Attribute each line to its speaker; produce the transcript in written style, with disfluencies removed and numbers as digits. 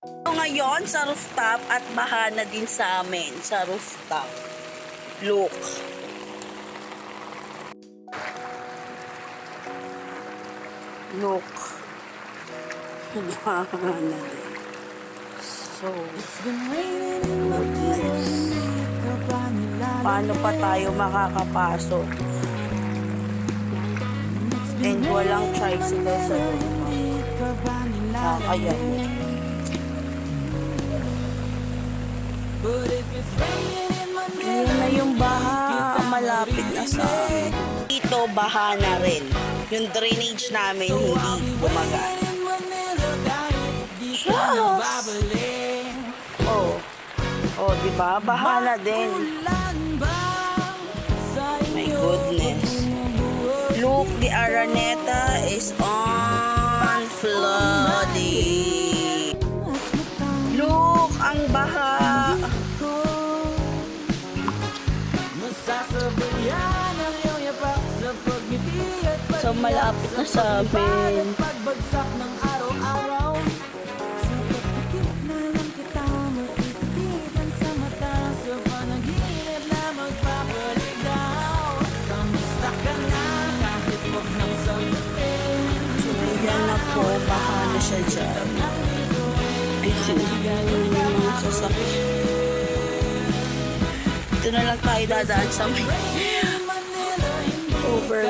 Speaker 1: So, ngayon sa rooftop at baha na din sa amin sa rooftop. Look. Look. Baha na din. So, paano pa tayo makakapasok? And walang tricycle sa rooftop. Kaya. Ngayon na yung baha, malapit na sa amin. Dito, baha na rin. Yung drainage namin hindi gumagana. Oh, diba? Baha na din. My goodness. Look, the Araneta is on flooding. Look, ang baha. So, malapit na sa amin. Yan na po, baka na siya dyan. Ay, sinabihan yung mga sasakyan. Ito na lang tayo dadaan sa may over